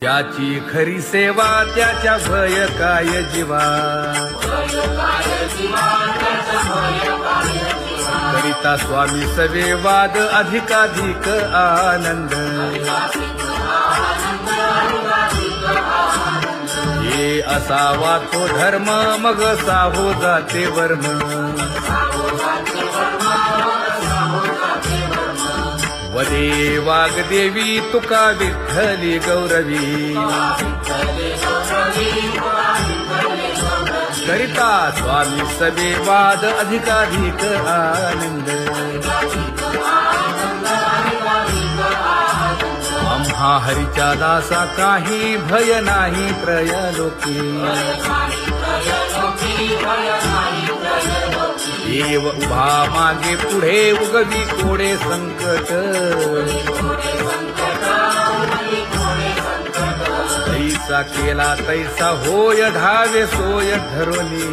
त्याची खरी सेवा त्याच्या भय काय जीवा, करिता स्वामी सवे वाद अधिकाधिक आनंद, हे असावा तो धर्म मग साहो जाते वर्म, वदे वाग्देवी तुका विठ्ठली गौरवी, करिता स्वामी सवे वाद अधिकाधिक आनंद, आम्हा हरीच्या दासा काही भय नाही त्रयलोकी, देव उभा मागे पुढे उगवी कोडे संकट, तैसा केला तैसा होय धावे सोय धरोनी,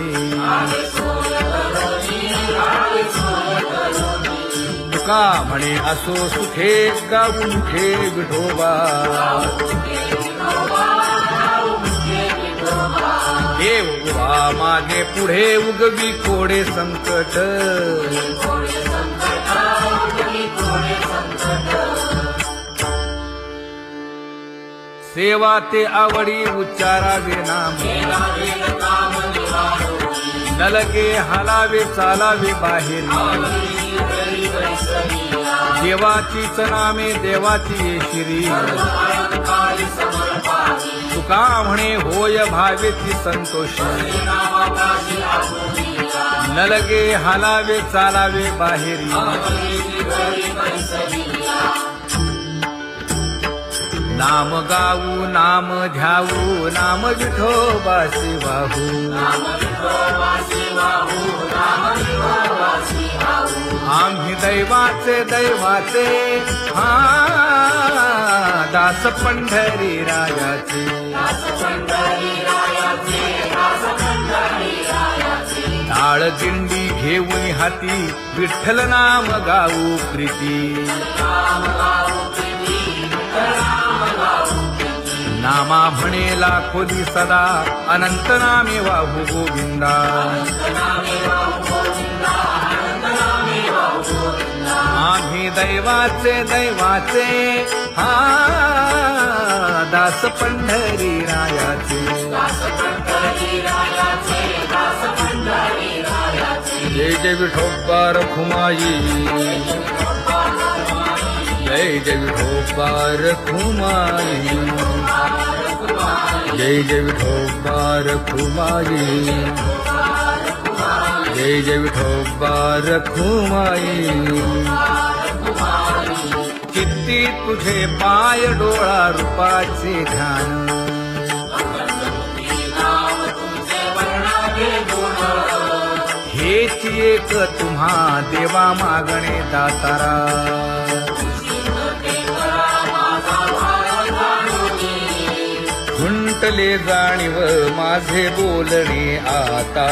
तुका म्हणे असो सुखे गाऊ मुखे विठोबा, देव उभा मागे पुढे उगवी कोडे संकट, सेवा ते आवडी उच्चारावे नाम, नलगे हालावे चालावे बाहेरी, देवाचीच नामे देवाची येशिरी, तुका म्हणे होय भावेची संतोषी, नलगे हालावे चालावे बाहेरी, नाम गाऊ नाम ध्याऊ नाम विठोबासी वाहू, आम्ही दैवाचे दैवाचे हा दास पंढरी रायाचे, टाळ दिंडी घेऊन हाती विठ्ठल नाम गाऊ प्रीती, नामा म्हणे लाखोदी सदा अनंत नामे वाहू गोविंदा, आम्ही दैवाचे दैवाचे हा दास पंढरी रायाचे, जय जय विठोबा रखुमाई, जय जय विठोबा रखुमाई, जय जय विठोबा रखुमाई, जय जय विठोबा रखुमाई, किती तुझे पाय डोळा रूपाचे ध्यान, हेच एक तुम्हा देवा मागणे दातारा, खुंटले जाणीव माझे बोलणे आता,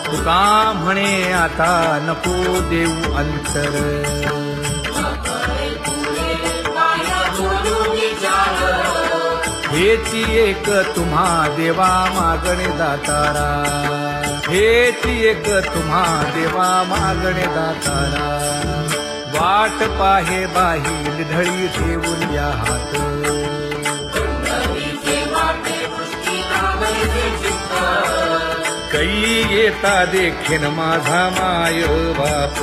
तुका म्हणे आता नको देऊ अंतर, हेच एक तुम्हा देवा मागणे दातारा, हेच एक तुम्हा देवा मागणे दातारा, वाट पाहे बाही ढळी ठेवून या हात, कै येता देखीन माझा माय बाप,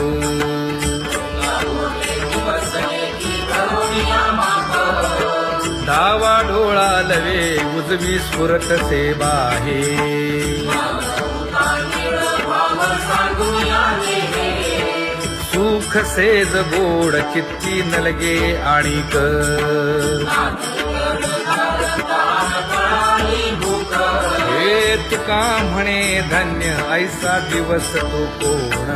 डावा डोळा लवे उजवी स्फुरत से बाहे, सुख सेज गोड चित्ती नलगे आणिक, हे तुका म्हणे धन्य ऐसा दिवस तो कोण,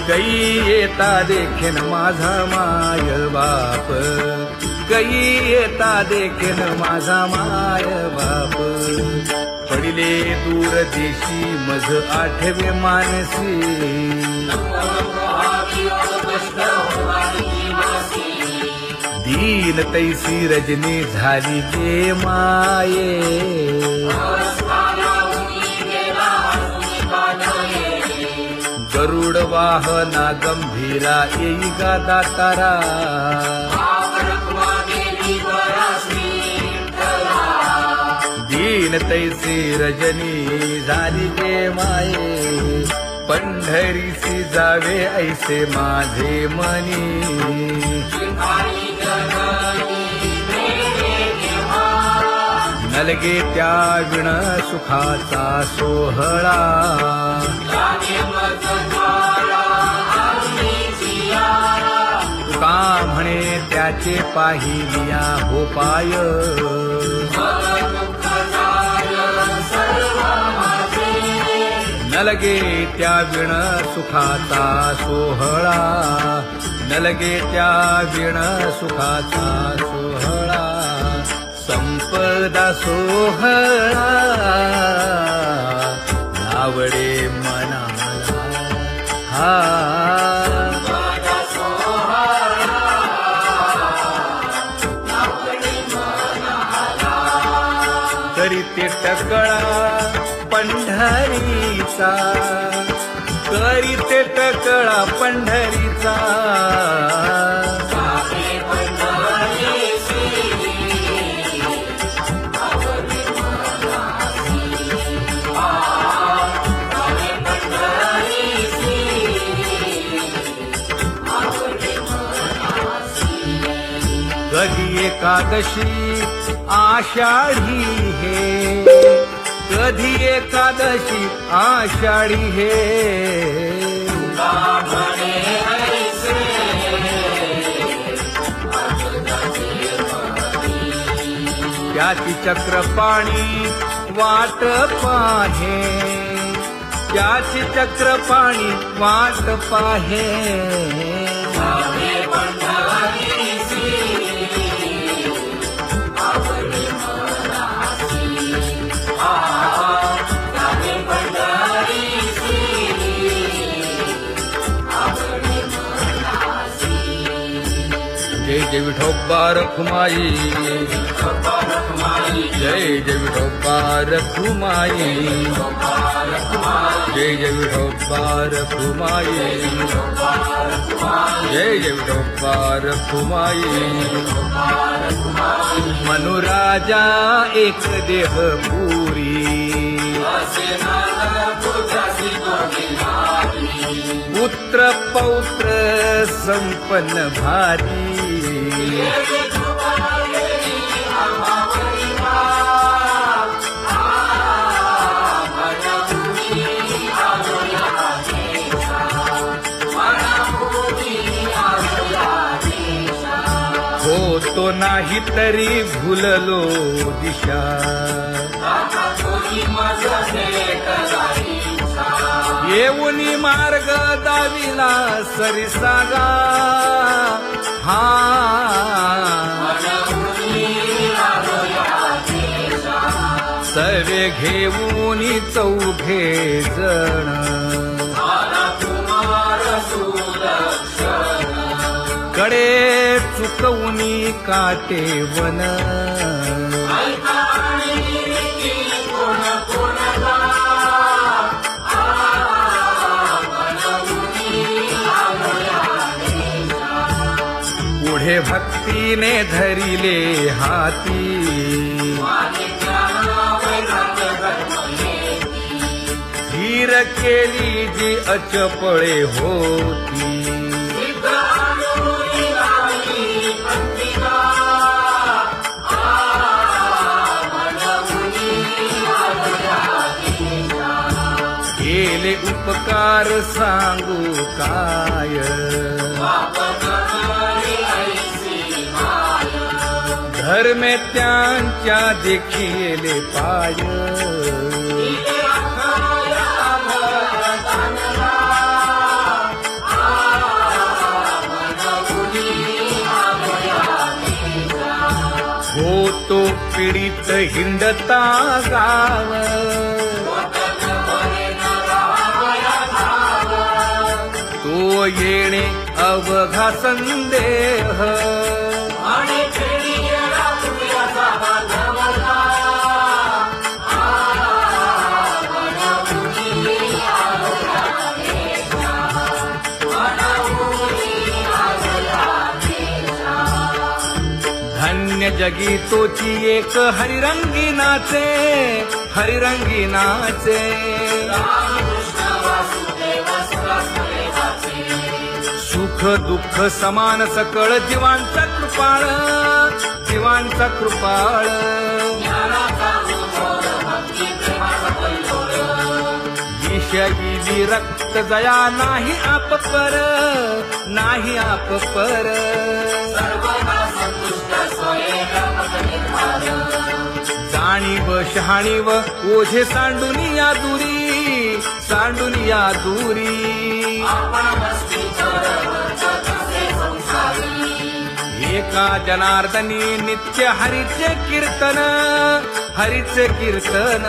कै येता देखीन माझा माय बाप, कै येता देखीन माझा माय बाप, पडिले दूर देशी मज आठवे मानसी दीन तैसी रजनी झाली जे माये गरुड वाहना गंभीरा येई गा दातारा दीन तैसी रजनी झाली जे माये पंढरीसी जावे ऐसे माझे मनी नलगे त्या विण सुखाचा सोहळा तुका म्हणे त्याचे पाहिलिया हो पाय नलगे त्या विण सुखाचा सोहळा नलगे त्या विण सुखाचा सोहळा संपदा सोहळा आवडे मनाला हा करीते टकळा पंढरीचा करीते टकळा पंढरीचा कधी एकादशी आषाढी हे कधी एकादशी आषाढी हे त्याची चक्रपाणी वाट पाहे त्याची चक्रपाणी वाट पाहे जय जय विठोबा रखुमाई जय जय विठोबा रखुमाई जय जय विठोबा रखुमाई जय जय विठोबा रखुमाई मनुराजा एक देह पुरी पुत्र पौत्र संपन्न भारी होतो नाही तरी भुललो दिशा येऊनी मार्ग दाविला सरिसागा हा सर्वे घेऊनी चौघे जण कडे चुकवूनी काटे वन पुढे भक्तीने धरिले हाती धीर केली जी अचपळे होती केले उपकार सांगू काय धर्मे त्यांच्या देखिले पाय होतो तो पीडित हिंडता गाव, तो येणे अवघा संदेह, धन्य जगी तोची एक हरिरंगी नाचे, हरिरंगी नाचे. सुख दुःख समान सकळ जीवांचा कृपाळ, जीवांचा कृपाळ. विषयी विरक्त जया नाही आप पर, नाही आप पर. जाणीव शहाणीव ओझे सांडुनिया दुरी, सांडुनिया दुरी. एका जनार्दनी नित्य हरीचे कीर्तन, हरीचे कीर्तन.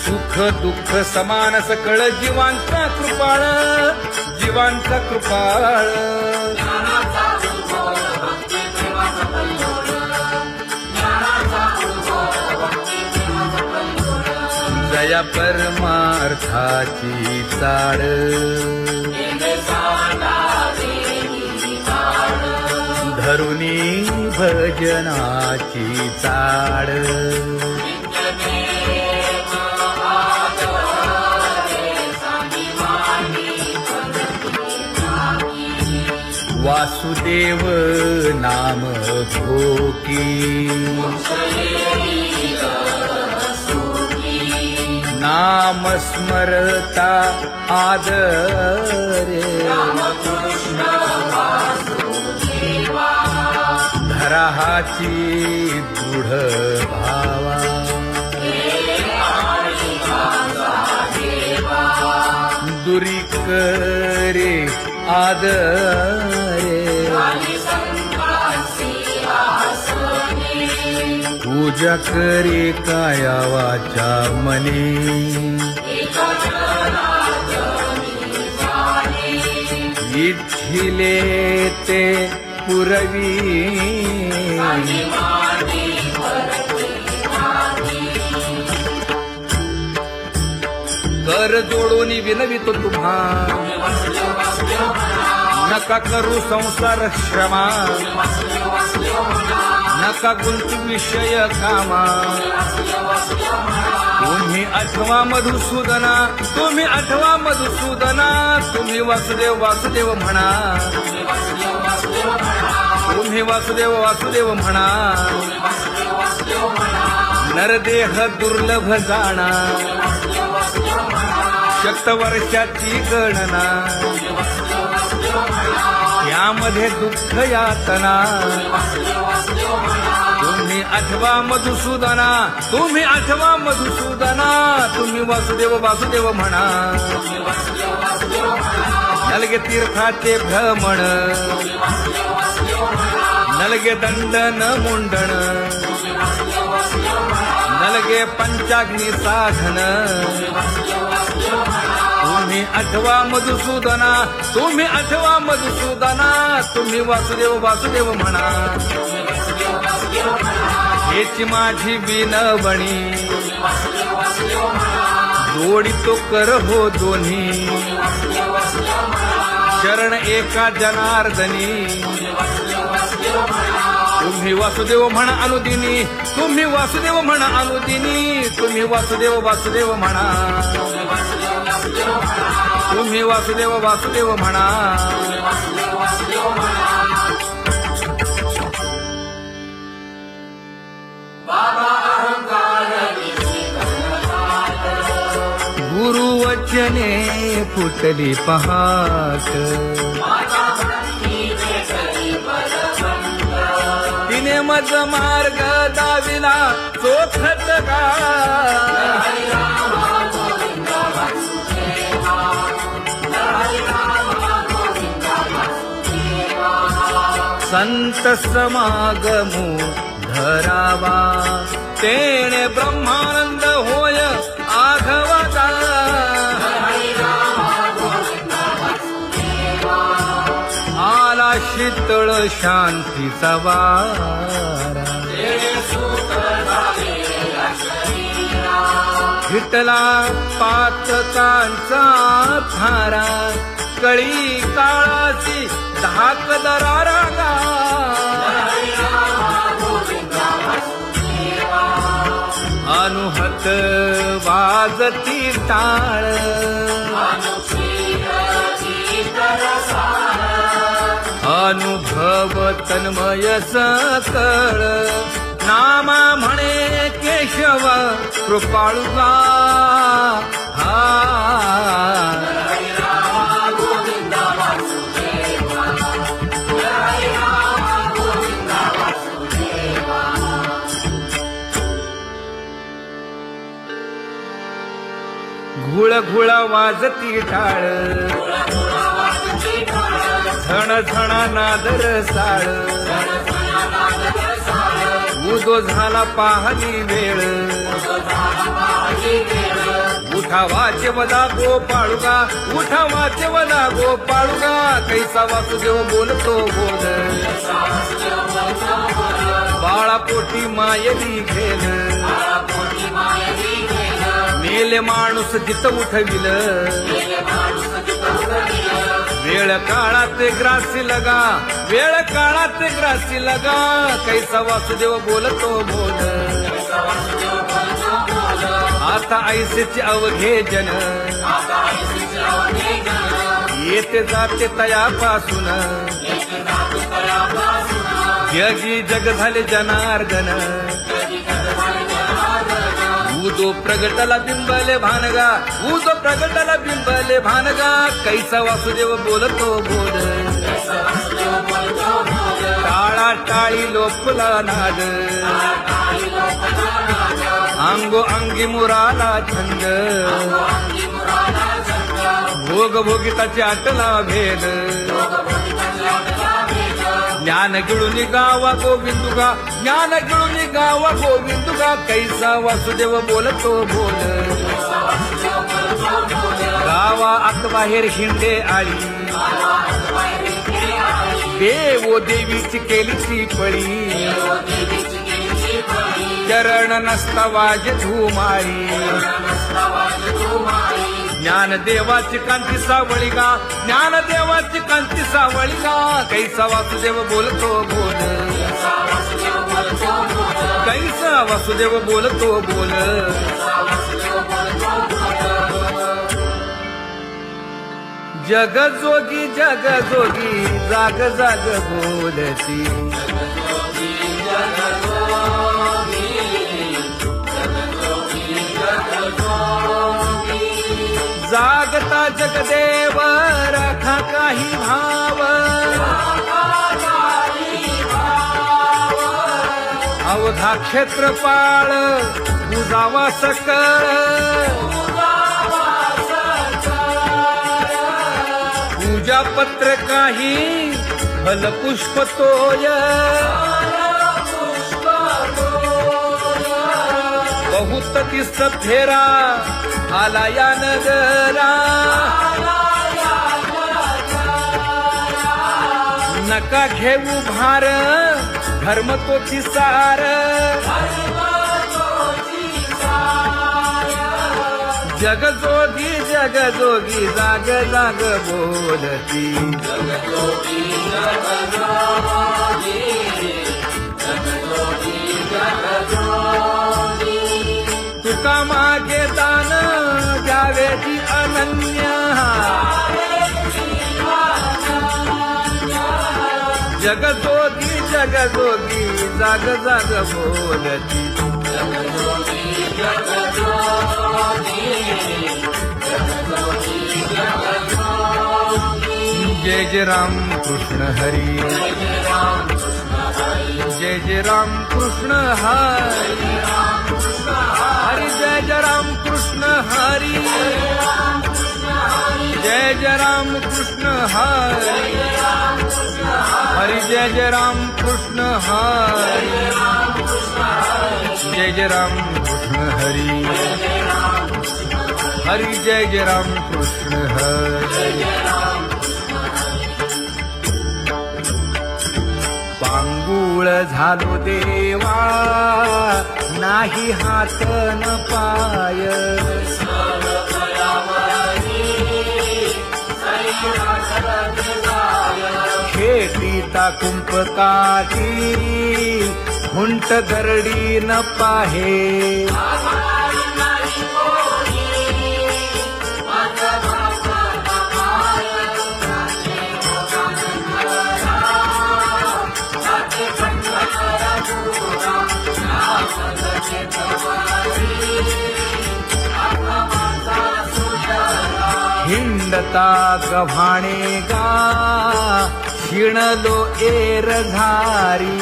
सुख दुःख समान सकळ जीवांचा कृपाळ, जीवांचा कृपाळ. जया परमार्थाची चाड, धरुनी भजनाची चाड. वासुदेव नाम घोकी, नाम स्मरता आदरे. धराहाची दृढ भावा, दुरी करे आदरे. पूजा करे काया वाचा मने, इच्छिले ते पुरवी. कर जोडून विनवितो तुम्हा, नका करू संसार श्रमा. नका गुंतू विषय कामा. तुम्ही आठवा मधुसूदना, तुम्ही आठवा मधुसूदना. तुम्ही वासुदेव वासुदेव म्हणा, तुम्ही वासुदेव वासुदेव म्हणा. नरदेह दुर्लभ जाणा, शतवर्षाची गणना. यामध्ये दुःख यातना. तुम्ही आठवा मधुसूदना, तुम्ही आठवा मधुसूदना. तुम्ही वासुदेव वासुदेव म्हणा. नलगे तीर्थाचे भ्रमण, नलगे दंडन मुंडण. नलगे पंचाग्नी साधन. तुम्ही आठवा मधुसूदना, तुम्ही आठवा मधुसूदना. तुम्ही वासुदेव वासुदेव म्हणा. हेची माझी विनवणी, जोडितो कर हो दोन्ही. शरण एका जनार्दनी. तुम्ही वासुदेव म्हणा अनुदिनी, तुम्ही वासुदेव म्हणा अनुदिनी. तुम्ही वासुदेव वासुदेव म्हणा. तुम्ही वासुदेव वासुदेव म्हणा. गुरुवचने फुटली पहाट. तिने मज मार्ग दाविला चोखत का. संत समागमो धरावा तेणे ब्रह्मानंद होय आघवता आला शीतळ शांतीचा वारा विठला पातकांचा थारा कळी काळाची धाक दरारा अनुहत वाजती टाळ अनुभव तन्मय सकळ नामा म्हणे केशव कृपाळुगा घुळ घुळ वाजती टाळ झण झण नादर साळ उदो झाला पाहली वेळ उठा वाचे वदा गोपाळुगा उठा वाचे वदा गोपाळुगा कैसा वासुदेव बोलतो बोल बाळा पोटी मायली घेल मेले माणूस जित उठविल वेळ काळात ग्रासी लगा वेळ काळात ग्रासी लगा कैसा वासुदेव बोलतो बोल आता ऐसेचे अवघे जन येते जाते तयापासून जगी जग झाले जनार्दन उदो प्रगटला बिंबले भानगा उदो प्रगटला बिंबले भानगा कैसा वासुदेव बोलतो बोल टाळा टाळी लोपला नाद अंगो अंगी मुराला छंद भोग भोगिताची आटला भेद ज्ञान गिळून गावा गोविंदुगा ज्ञान गिळून गावा गोविंदुगा कैसा वासुदेव बोलतो बोल गावा आत बाहेर हिंडे आली देवो देवीची केलीची पळी चरण नसता वाज धुमाळी ज्ञान देवाची कांती सावळी गा ज्ञान देवाची कांती सावळी गा कैसा वासुदेव बोलतो बोल कैसा वासुदेव बोलतो बोल जग जोगी जाग जाग बोलती जागता जगदेव राखा काही भाव अवधा क्षेत्रपाळ बुजावा सकळ पूजा पत्र काही फलपुष्प तोय बहुत दिस फेरा आला या नगरा नका घेऊ भार धर्म तोची सार जगजोगी जाग जाग बोलती तुका मागे दान द्यावेची अनन्य जगजोगी जाग जाग बोलती जय जय राम कृष्ण हरी जय जय राम कृष्ण हरी हरी जय जय राम कृष्ण हरी जय जय राम कृष्ण हरी हरी जय जय राम कृष्ण हरी, जय जय राम कृष्ण हरी, हरी जय जय राम कृष्ण हरी. पांगुळ झालो देवा नाही हात न पाय, खेटीता कुंपकाठी हुंट गरडी न पाहे, हिंडता गव्हाणे गा शिणलो एरघारी,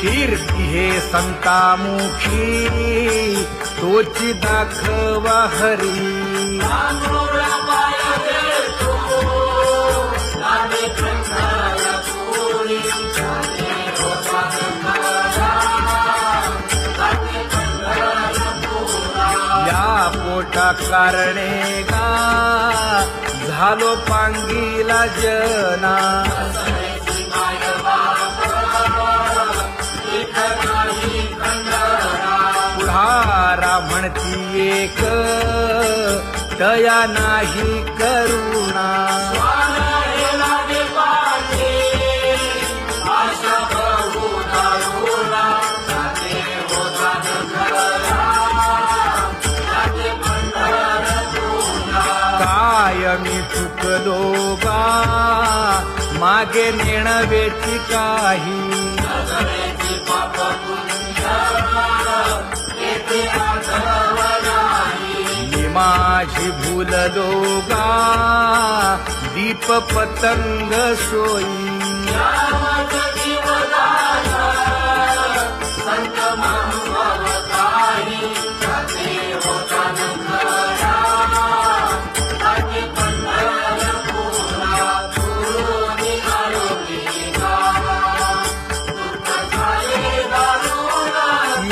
कीर्ती हे संतामुखी तोची दाखवा हरी, पोटा कारणे गा झालो पांगीला जना, पुढारा म्हणती एक तया नाही करुणा, मी चुकलो गा मागे नेणवेची काही, मी माझी भूललो गा दीप पतंग सोयी,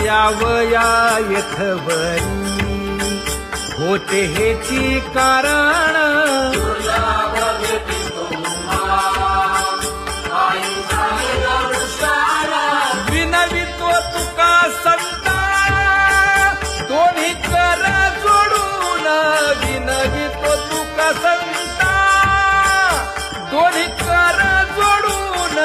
यावया यथवरी होते हेची कारण, विनवितो तुका संता दोन्ही कर जोडून, विनवितो तुका संता दोन्ही कर जोडून,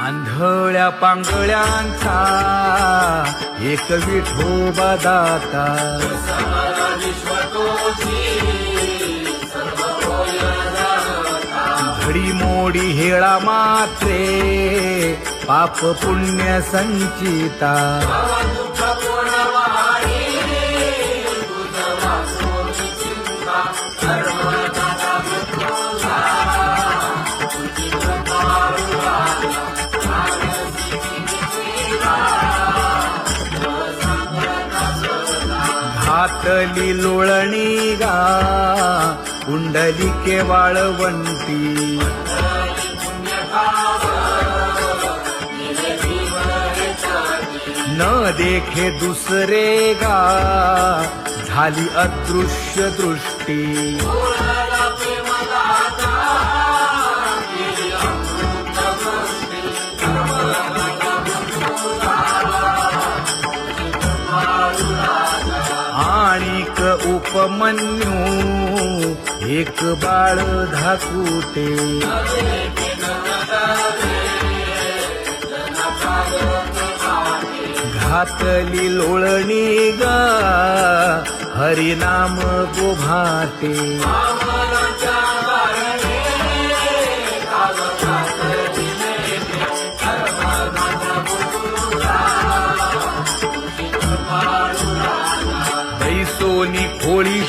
आंधळ्या पांगळ्यांचा एक विठोबा दाता, घडी मोडी हेळा मात्रे पाप पुण्य संचिता, घातली लोळणी गा कुंडलिके वाळवंटी, न देखे दुसरे गा झाली अदृश्य दृष्टी, आणिक उपमन्यू एक बाळ धाकुटे, घातली लोळणी गा हरिनाम गोभाटे,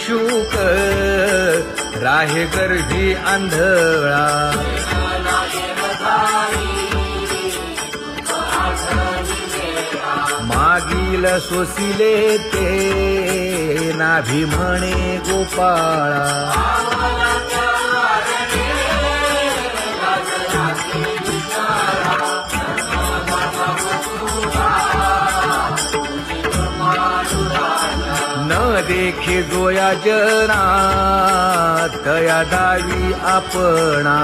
शुक राहे गर्भी आंधळा मागील सोसिले ते नाभी म्हणे गोपाळा न देखे जोया जना तया दावी आपणा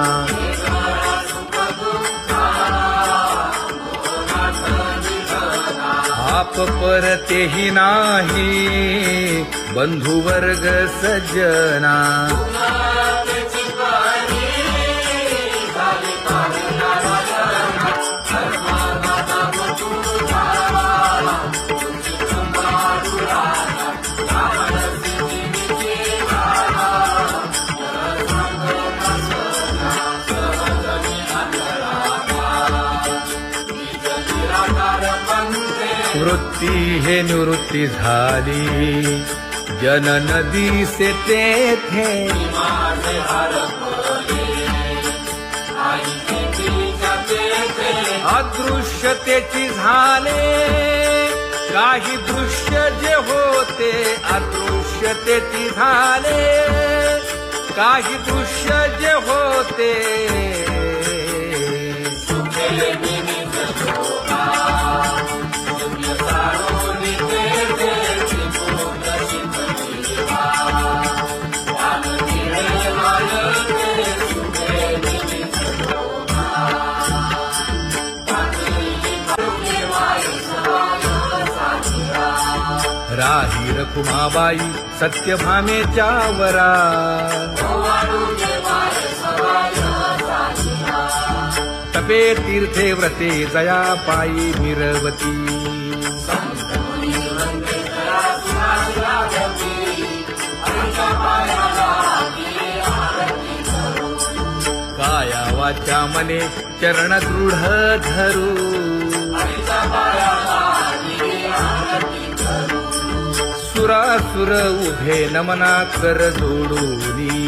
आप परतेही नाही बंधू वर्ग सज्जना वृत्ती हे निवृत्ती झाली जन नदी से तेथे अदृश्यतेची झाले काही दृश्य जे होते अदृश्यतेची झाले काही दृश्य जे होते राही रखुमाबाई सत्यभामेच्या वरा तपे तीर्थे व्रते जया पायी मिरवती काया वाचा मने चरण दृढ धरू सुरासुर उभे नमना कर जोडूनी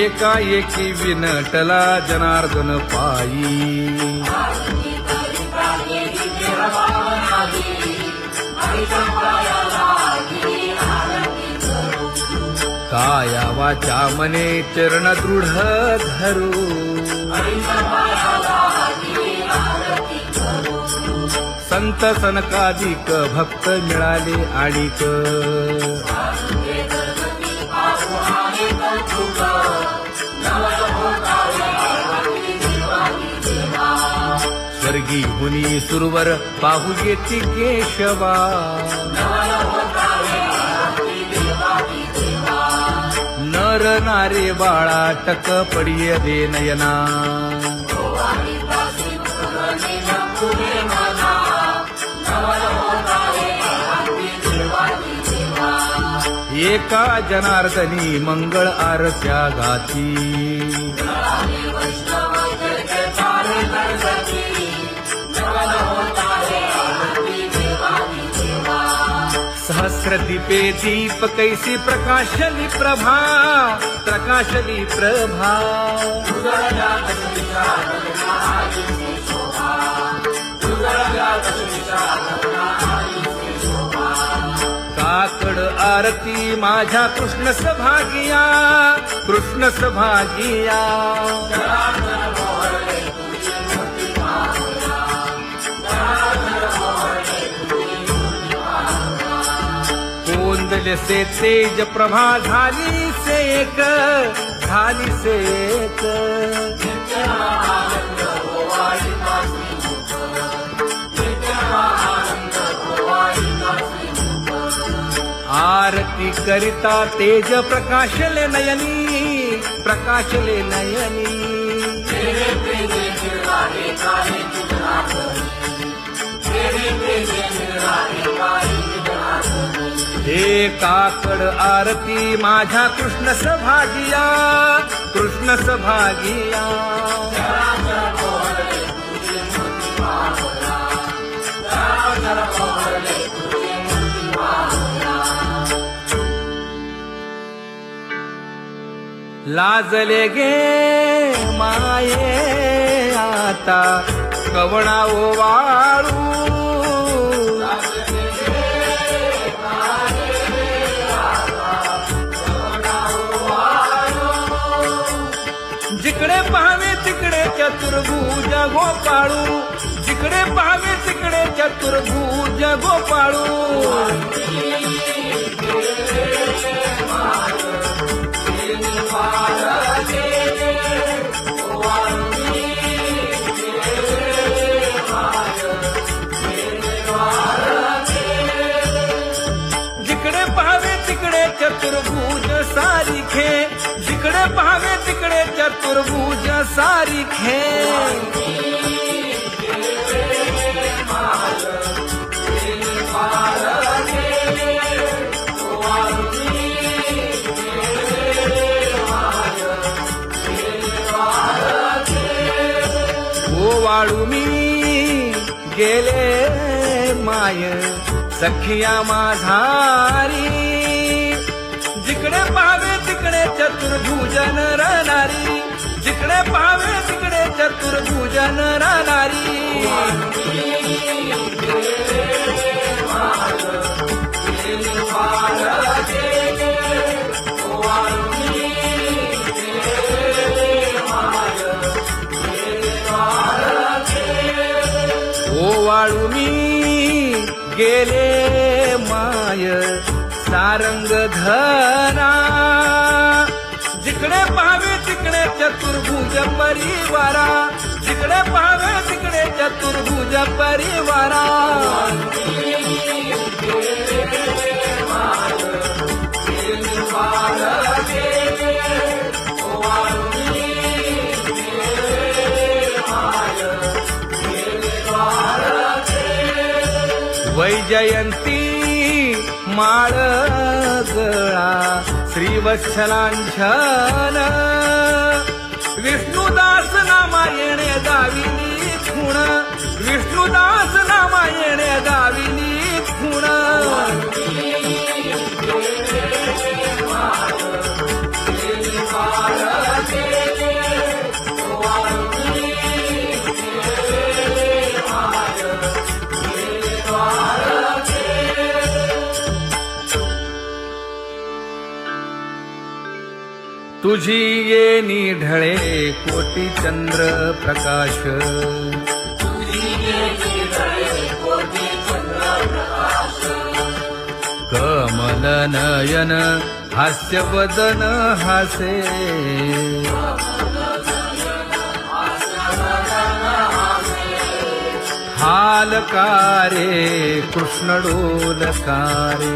एकाएकी विनटला जनार्दन पायी काया वाचा मने चरण दृढ धरू संत सनकादिक भक्त मिळाले आणिक स्वर्गी हुनी सुरवर पाहू येती केशवा नर नारे बाळा टक पडिय दे नयना एका जनार्दनी मंगळ आरत्या गाती सहस्र दीपे दीप कैसी प्रकाशली प्रभा प्रकाशली प्रभा काकड आरती माझ्या कृष्ण सभागिया कृष्ण सभागिया कोंदले से तेज प्रभा झाली से एक झाली से एक आरती करिता तेज प्रकाशले नयनी प्रकाशले नयनी हे काकड आरती माझ्या कृष्ण सभागिया कृष्ण सभागिया लाजले गे माये आता कवणा ओवाळू जिकडे पाहावे तिकडे चतुर्भुज गोपाळू जिकडे पाहावे तिकडे चतुर्भुज गोपाळू जिकडे पाहावे तिकडे चतुर्भुज सारिखे जिकडे पाहावे तिकडे चतुर्भुज सारिखे ओवाळू मी गेले माय सखिया माझारी जिकडे पाहावे तिकडे चतुर्भुज नरनारी जिकडे पाहावे तिकडे चतुर्भुज नरनारी ओवाळू मी गेले माय सारंग धना जिकडे पाहावे तिकडे चतुर्भुज परिवारा जिकडे पाहावे तिकडे चतुर्भुज परिवारा वैजयंती माळ गळा श्रीवत्सलांछन विष्णुदास नामायणे गाविनी खूण विष्णुदास नामायणे गाविनी खूण तुझी येणी ढळे कोटी चंद्र प्रकाश कमल नयन हास्य वदन हासे हालकारे कृष्ण डोलकारे